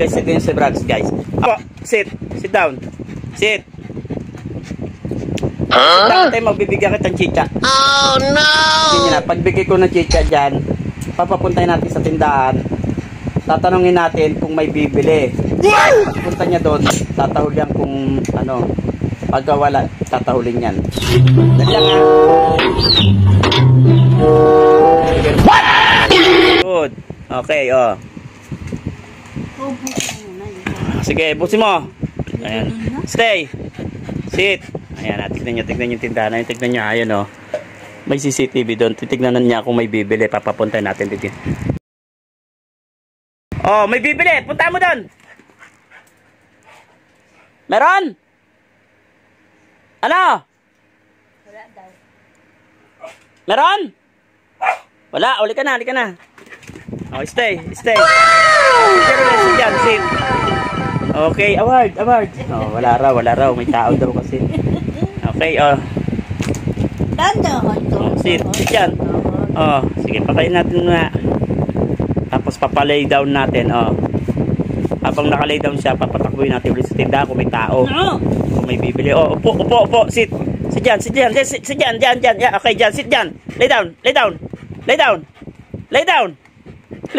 guys, ito yung si Brads, guys. Apo, sit down. Sit. Sit down tayo, magbibigyan kitang chicha. Oh no! Sige na, pagbigay ko ng chicha dyan, papapuntahin natin sa tindahan. Tatanungin natin kung may bibili. Punta niya doon, tatahulyan kung ano, pagka wala, tatahulin yan. Nandiyan nga. Good. Okay, oh. Sige, busin mo. Ayan. Stay. Sit. Ayan, tignan niyo yung tindahan. Tignan niya, ayan oh. May CCTV doon. Titignan niya kung may bibili. Papapuntahin natin dito. Oh, may bibili. Punta mo doon. Meron? Ano? Wala daw. Meron? Wala, uli ka na. Oh, stay. Sit dyan, sit. Okay, award. Oh, wala raw, may tao daw kasi. Okay, oh. Sit dyan. Oh, sige, pakain natin na. Tapos papalay down natin, oh. Habang nakalay down siya, papatakbuhin natin ulit sa tindahan kung may tao. Kung may bibili. Oh, upo, sit. Sit dyan. Yeah, okay, dyan, sit dyan. Lay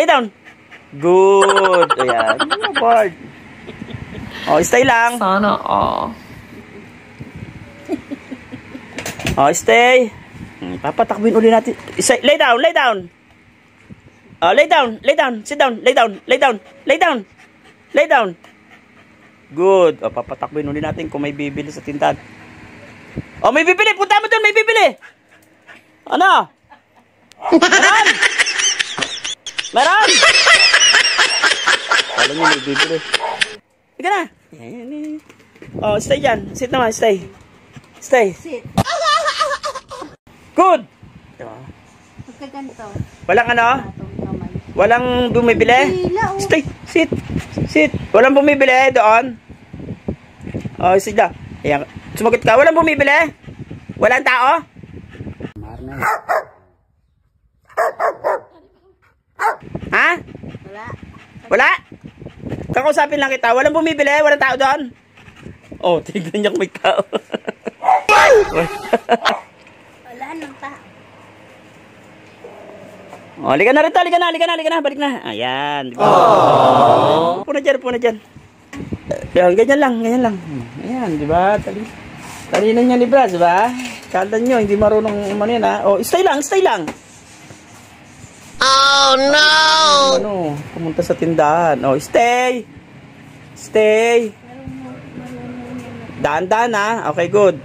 down. Good. Ayan. Board. Oh, stay lang. Sana all. Oh, stay. Papatakbuhin ulit natin. Lay down. Oh, lay down. Sit down. Lay down. Good. O, papatakbuhin ulit natin kung may bibili sa tindahan. O, may bibili. Punta mo doon, may bibili. Ano? Meron? Alam niyo, may bibili. Ika na. O, stay dyan. Sit naman, stay. Sit. Good. Pagkaganto. Walang ano? Walang bumibili? Stay. Sit. Walang bumibili doon? Oh, sit down. Ayan. Sumagot ka. Walang bumibili? Walang tao? Ha? Wala? Kakausapin lang kita. Walang bumibili? Walang tao doon? Oh, tignan niya kung may tao. Wala nang tao. Oh, liga na rito, liga na, balik na. Ayan, di ba? Upo na dyan. Yan, ganyan lang. Ayan, di ba? Talinan niya ni Braz, di ba? Kala nyo, hindi marunong umano yan, ha? Oh, stay lang. Oh no! Ano, pumunta sa tindahan. Oh, stay. Dahan-dahan, ha? Okay, good.